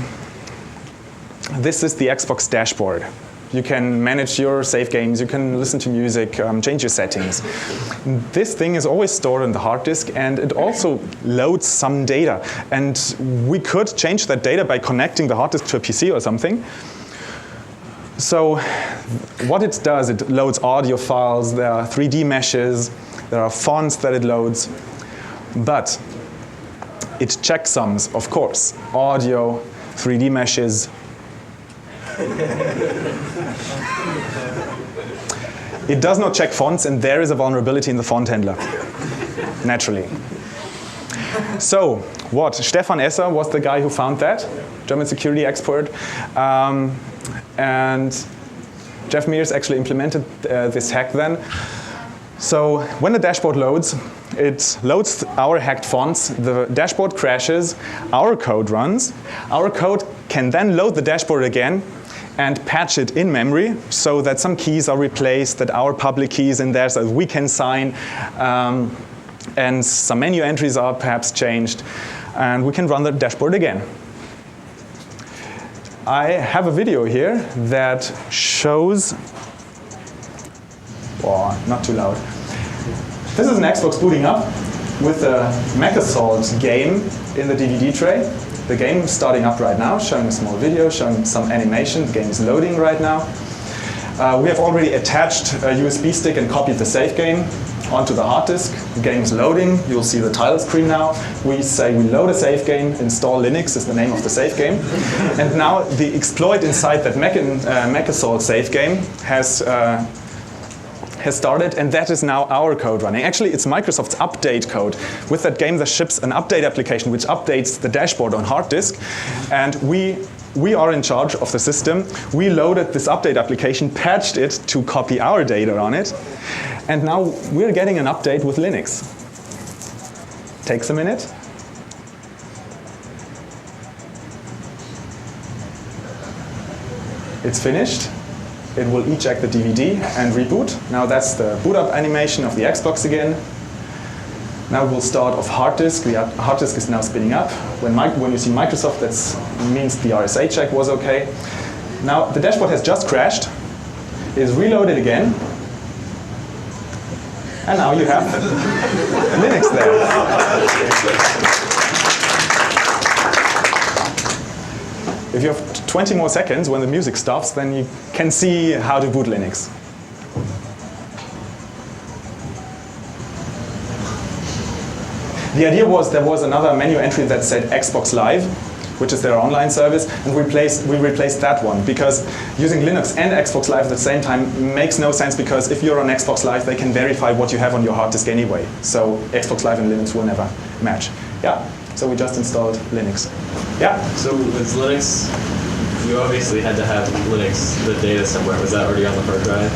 This is the Xbox dashboard. You can manage your save games, you can listen to music, change your settings. This thing is always stored on the hard disk, and it also loads some data. And we could change that data by connecting the hard disk to a PC or something. So what it does, it loads audio files, there are 3D meshes, there are fonts that it loads. But it checksums, of course, audio, 3D meshes. It does not check fonts, and there is a vulnerability in the font handler, naturally. So, what? Stefan Esser was the guy who found that, German security expert. And Jeff Mears actually implemented this hack then. So, when the dashboard loads, it loads our hacked fonts, the dashboard crashes, our code runs. Our code can then load the dashboard again and patch it in memory so that some keys are replaced, that our public key is in there so that we can sign, and some menu entries are perhaps changed, and we can run the dashboard again. I have a video here that shows, oh, not too loud. This is an Xbox booting up with a MechAssault game in the DVD tray. The game is starting up right now, showing a small video, showing some animation. The game is loading right now. We have already attached a USB stick and copied the save game onto the hard disk. The game is loading. You'll see the title screen now. We say we load a save game, install Linux is the name of the save game. And now the exploit inside that MechAssault save game has started, and that is now our code running. Actually, it's Microsoft's update code. With that game, there ships an update application which updates the dashboard on hard disk, and we are in charge of the system. We loaded this update application, patched it to copy our data on it, and now we're getting an update with Linux. Takes a minute. It's finished. It will eject the DVD and reboot. Now that's the boot up animation of the Xbox again. Now it will start off hard disk. The hard disk is now spinning up. When you see Microsoft, that means the RSA check was okay. Now the dashboard has just crashed. It is reloaded again. And now you have Linux there. If you have 20 more seconds when the music stops, then you can see how to boot Linux. The idea was there was another menu entry that said Xbox Live, which is their online service, and we replaced that one because using Linux and Xbox Live at the same time makes no sense, because if you're on Xbox Live, they can verify what you have on your hard disk anyway. So Xbox Live and Linux will never match. Yeah. So we just installed Linux. Yeah? So with Linux, you obviously had to have Linux, the data somewhere. Was that already on the hard drive?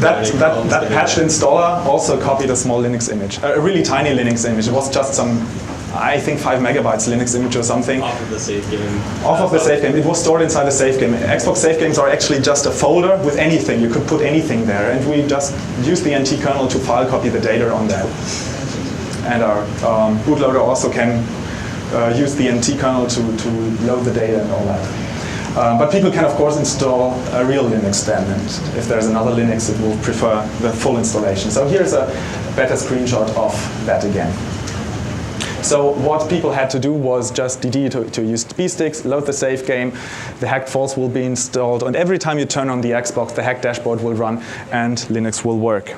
That patched installer also copied a small Linux image, a really tiny Linux image. It was just some, I think 5 megabytes Linux image or something. Off of the save game? Off of the save game. It was stored inside the save game. Xbox save games are actually just a folder with anything. You could put anything there, and we just used the NT kernel to file copy the data on that. And our bootloader also can use the NT kernel to load the data and all that. But people can, of course, install a real Linux then, and if there's another Linux, it will prefer the full installation. So here's a better screenshot of that again. So what people had to do was just DD to USB sticks, load the save game, the hacked files will be installed, and every time you turn on the Xbox, the hacked dashboard will run and Linux will work.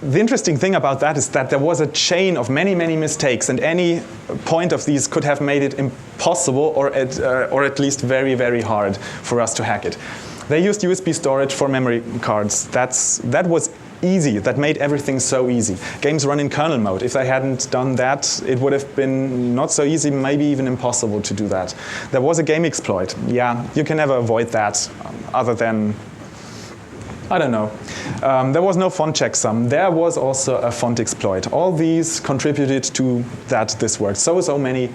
the interesting thing about that is that there was a chain of many, many mistakes, and any point of these could have made it impossible or at least very, very hard for us to hack it. They used USB storage for memory cards. That was easy. That made everything so easy. Games run in kernel mode. If they hadn't done that, it would have been not so easy, maybe even impossible to do that. There was a game exploit. Yeah, you can never avoid that other than, I don't know. There was no font checksum. There was also a font exploit. All these contributed to that this worked. So many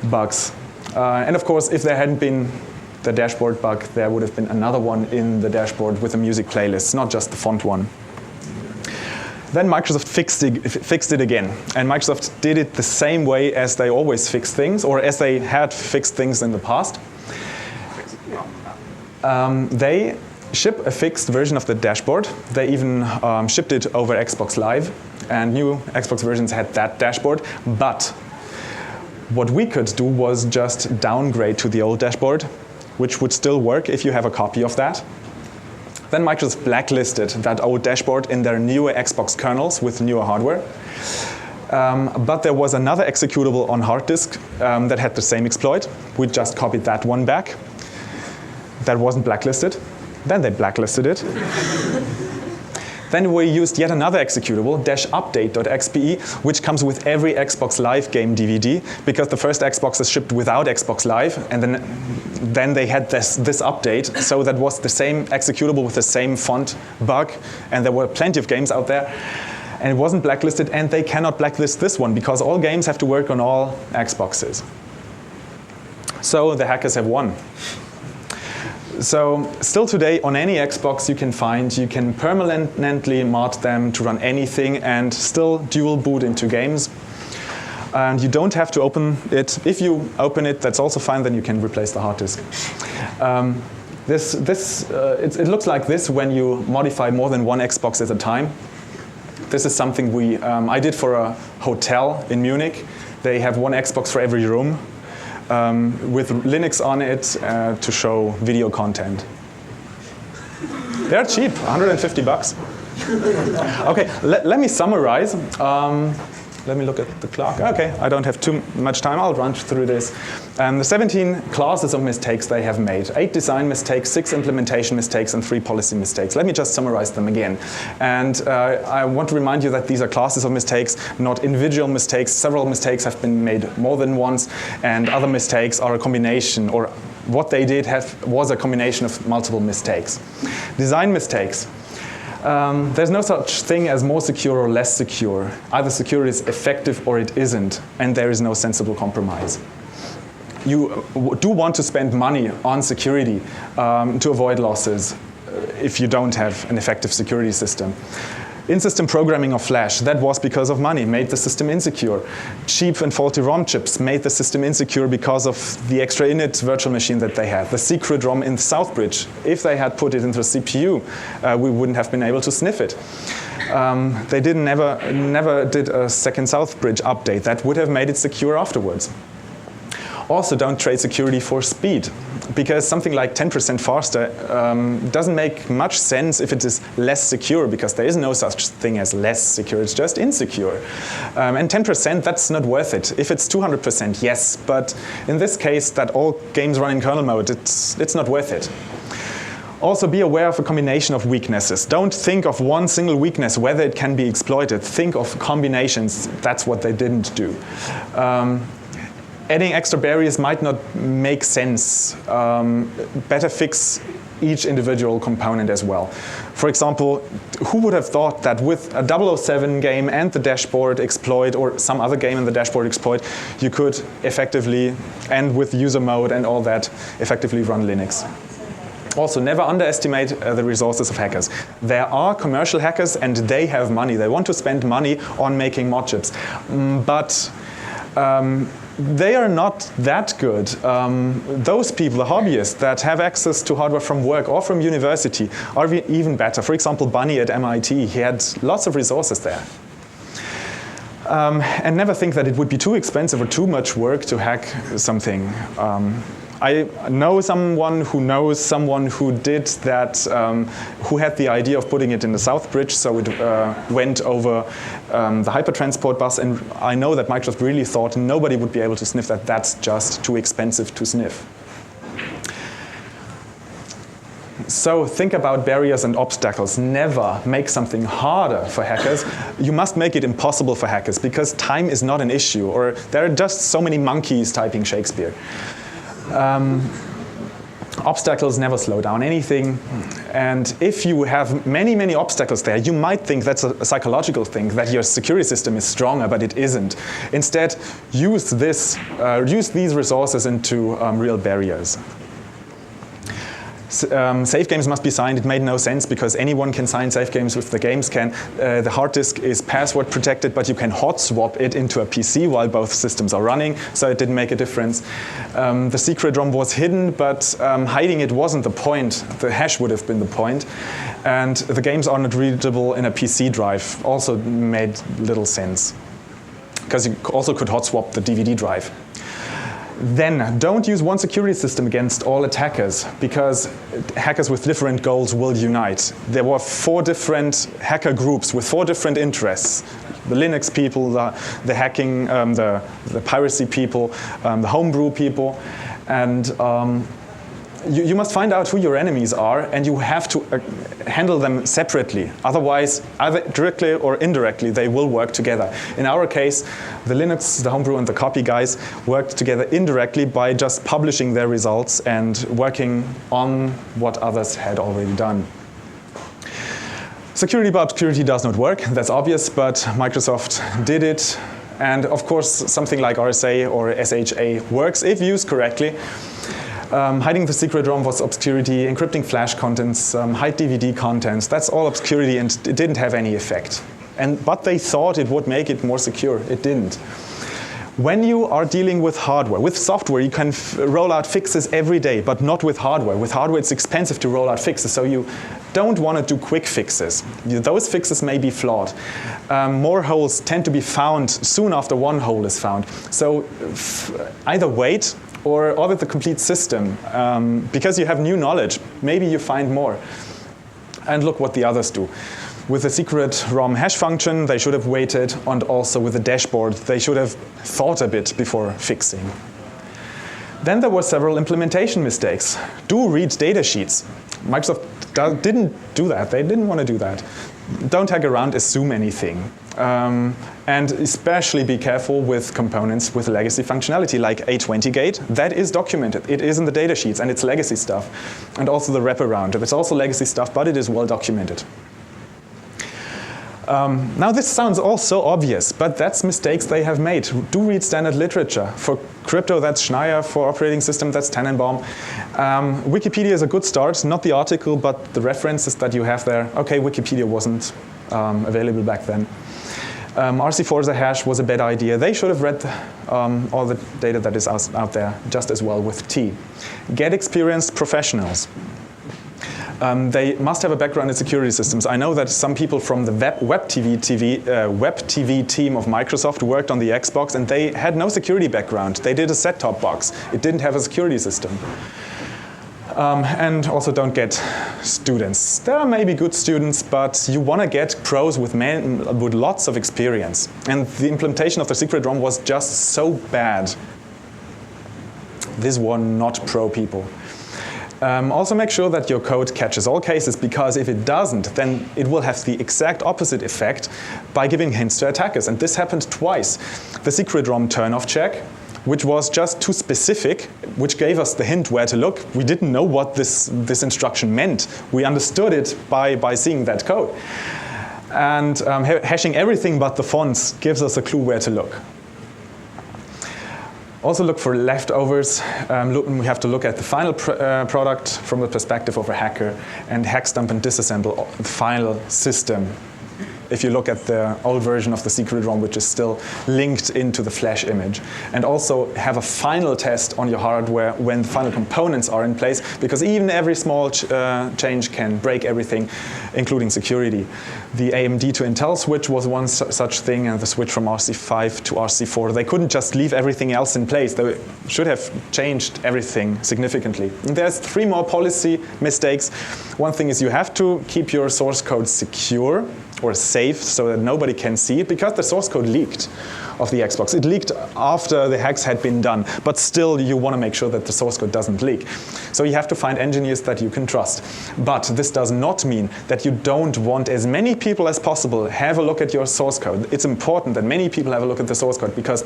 bugs. And of course, if there hadn't been the dashboard bug, there would have been another one in the dashboard with a music playlist, not just the font one. Then Microsoft fixed it again. And Microsoft did it the same way as they always fix things, or as they had fixed things in the past. They ship a fixed version of the dashboard. They even shipped it over Xbox Live, and new Xbox versions had that dashboard. But what we could do was just downgrade to the old dashboard, which would still work if you have a copy of that. Then Microsoft blacklisted that old dashboard in their newer Xbox kernels with newer hardware. But there was another executable on hard disk that had the same exploit. We just copied that one back. That wasn't blacklisted. Then they blacklisted it. Then we used yet another executable, -update.xpe, which comes with every Xbox Live game DVD, because the first Xbox is shipped without Xbox Live, and then they had this update, so that was the same executable with the same font bug, and there were plenty of games out there, and it wasn't blacklisted, and they cannot blacklist this one, because all games have to work on all Xboxes. So the hackers have won. So still today, on any Xbox you can permanently mod them to run anything and still dual boot into games. And you don't have to open it. If you open it, that's also fine, then you can replace the hard disk. It looks like this when you modify more than one Xbox at a time. This is something I did for a hotel in Munich. They have one Xbox for every room. With Linux on it to show video content. They're cheap, 150 bucks. Okay, let me summarize. Let me look at the clock. Okay, I don't have too much time. I'll run through this. The 17 classes of mistakes they have made. 8 design mistakes, 6 implementation mistakes, and 3 policy mistakes. Let me just summarize them again. And I want to remind you that these are classes of mistakes, not individual mistakes. Several mistakes have been made more than once, and other mistakes are a combination, or what they did was a combination of multiple mistakes. Design mistakes. There's no such thing as more secure or less secure. Either security is effective or it isn't, and there is no sensible compromise. You do want to spend money on security to avoid losses if you don't have an effective security system. In-system programming of Flash, that was because of money, made the system insecure. Cheap and faulty ROM chips made the system insecure because of the extra init virtual machine that they had. The secret ROM in Southbridge, if they had put it into a CPU, we wouldn't have been able to sniff it. They never did a second Southbridge update. That would have made it secure afterwards. Also, don't trade security for speed, because something like 10% faster doesn't make much sense if it is less secure, because there is no such thing as less secure, it's just insecure. And 10%, that's not worth it. If it's 200%, yes, but in this case, that all games run in kernel mode, it's not worth it. Also, be aware of a combination of weaknesses. Don't think of one single weakness, whether it can be exploited. Think of combinations. That's what they didn't do. Adding extra barriers might not make sense. Better fix each individual component as well. For example, who would have thought that with a 007 game and the dashboard exploit, or some other game and the dashboard exploit, you could effectively, and with user mode and all that, effectively run Linux. Also, never underestimate the resources of hackers. There are commercial hackers and they have money. They want to spend money on making mod chips. But they are not that good. Those people, the hobbyists that have access to hardware from work or from university, are even better. For example, Bunny at MIT, he had lots of resources there. And never think that it would be too expensive or too much work to hack something. I know someone who knows someone who did that, who had the idea of putting it in the South Bridge, so it went over the hypertransport bus, and I know that Microsoft really thought nobody would be able to sniff that. That's just too expensive to sniff. So think about barriers and obstacles. Never make something harder for hackers. You must make it impossible for hackers, because time is not an issue, or there are just so many monkeys typing Shakespeare. Obstacles never slow down anything, and if you have many, many obstacles there, you might think that's a psychological thing, that your security system is stronger, but it isn't. Instead, use these resources into real barriers. Safe games must be signed. It made no sense, because anyone can sign safe games if the games can. The hard disk is password protected, but you can hot swap it into a PC while both systems are running, so it didn't make a difference. The secret ROM was hidden, but hiding it wasn't the point. The hash would have been the point. And the games are not readable in a PC drive. Also made little sense, because you also could hot swap the DVD drive. Then, don't use one security system against all attackers, because hackers with different goals will unite. There were 4 different hacker groups with 4 different interests. The Linux people, the hacking, the piracy people, the homebrew people. And you must find out who your enemies are, and you have to handle them separately. Otherwise, either directly or indirectly, they will work together. In our case, the Linux, the homebrew, and the copy guys worked together indirectly by just publishing their results and working on what others had already done. Security by obscurity does not work, that's obvious, but Microsoft did it. And of course, something like RSA or SHA works if used correctly. Hiding the secret ROM was obscurity, encrypting flash contents, hide DVD contents, that's all obscurity, and it didn't have any effect. But they thought it would make it more secure. It didn't. When you are dealing with hardware, with software, you can roll out fixes every day, but not with hardware. With hardware, it's expensive to roll out fixes, so you don't want to do quick fixes. Those fixes may be flawed. More holes tend to be found soon after one hole is found. So either wait or audit the complete system, because you have new knowledge. Maybe you find more. And look what the others do. With the secret ROM hash function, they should have waited, and also with the dashboard, they should have thought a bit before fixing. Then there were several implementation mistakes. Do read data sheets. Microsoft didn't do that. They didn't want to do that. Don't hack around, assume anything. And especially be careful with components with legacy functionality, like A20Gate. That is documented. It is in the data sheets, and it's legacy stuff. And also the wraparound. It's also legacy stuff, but it is well documented. Now this sounds all so obvious, but that's mistakes they have made. Do read standard literature. For crypto, that's Schneier. For operating system, that's Tannenbaum. Wikipedia is a good start, not the article, but the references that you have there. Okay, Wikipedia wasn't available back then. RC Forza hash was a bad idea. They should have read all the data that is out there just as well with T. Get experienced professionals. They must have a background in security systems. I know that some people from the Web TV team of Microsoft worked on the Xbox, and they had no security background. They did a set-top box. It didn't have a security system. And also don't get students. There are maybe good students, but you want to get pros with lots of experience. And the implementation of the secret ROM was just so bad. These were not pro people. Also make sure that your code catches all cases, because if it doesn't, then it will have the exact opposite effect by giving hints to attackers. And this happened twice. The secret ROM turn-off check, which was just too specific, which gave us the hint where to look. We didn't know what this instruction meant. We understood it by seeing that code. And hashing everything but the fonts gives us a clue where to look. Also look for leftovers. We have to look at the final product from the perspective of a hacker, and hack, stump, and disassemble the final system. if you look at the old version of the secret ROM, which is still linked into the flash image. And also have a final test on your hardware when the final components are in place, because even every small change can break everything, including security. The AMD to Intel switch was one such thing, and the switch from RC5 to RC4. They couldn't just leave everything else in place. They should have changed everything significantly. And there's 3 more policy mistakes. One thing is you have to keep your source code secure or safe so that nobody can see it, because the source code leaked of the Xbox. It leaked after the hacks had been done, but still you want to make sure that the source code doesn't leak. So you have to find engineers that you can trust. But this does not mean that you don't want as many people as possible have a look at your source code. It's important that many people have a look at the source code, because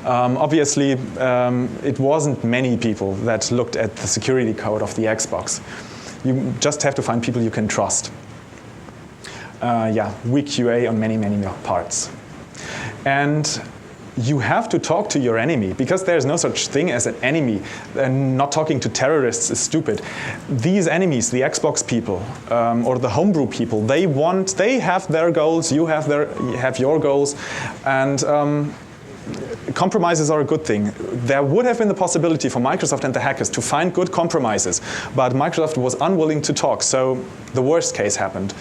obviously it wasn't many people that looked at the security code of the Xbox. You just have to find people you can trust. Weak QA on many, many parts. And you have to talk to your enemy, because there's no such thing as an enemy. And not talking to terrorists is stupid. These enemies, the Xbox people or the homebrew people, they have their goals, you have your goals, and compromises are a good thing. There would have been the possibility for Microsoft and the hackers to find good compromises, but Microsoft was unwilling to talk, so the worst case happened.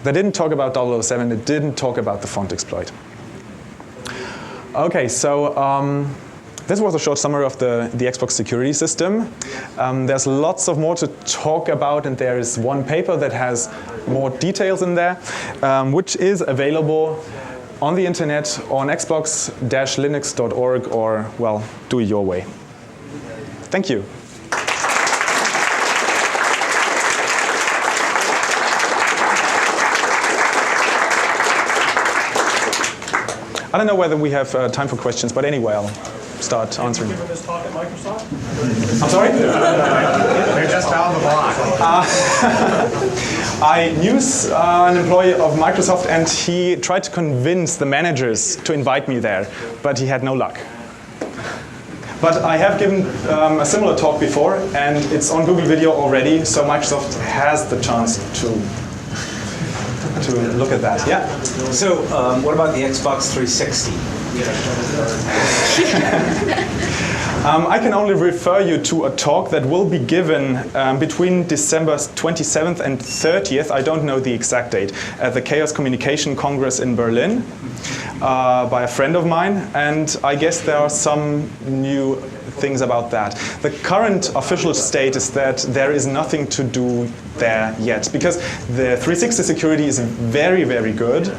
They didn't talk about 007, they didn't talk about the font exploit. Okay, so this was a short summary of the Xbox security system. There's lots of more to talk about, and there is one paper that has more details in there, which is available on the internet on xbox-linux.org, or, well, do it your way. Thank you. I don't know whether we have time for questions, but anyway, I'll start answering. Given this talk at Microsoft? I'm sorry? They're just down the block. I knew an employee of Microsoft, and he tried to convince the managers to invite me there, but he had no luck. But I have given a similar talk before, and it's on Google Video already, so Microsoft has the chance to look at that. Yeah? So, what about the Xbox 360? I can only refer you to a talk that will be given between December 27th and 30th, I don't know the exact date, at the Chaos Communication Congress in Berlin by a friend of mine, and I guess there are some new things about that. The current official state is that there is nothing to do there yet, because the 360 security is very, very good.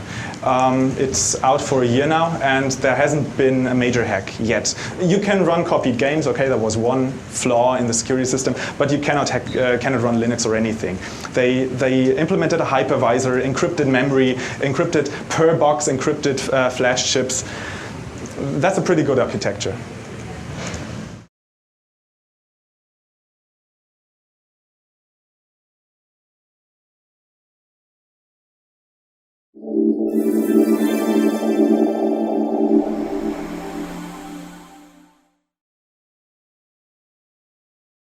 It's out for a year now, and there hasn't been a major hack yet. You can run copied games, okay, there was one flaw in the security system, but you cannot run Linux or anything. They implemented a hypervisor, encrypted memory, encrypted per box, encrypted flash chips. That's a pretty good architecture.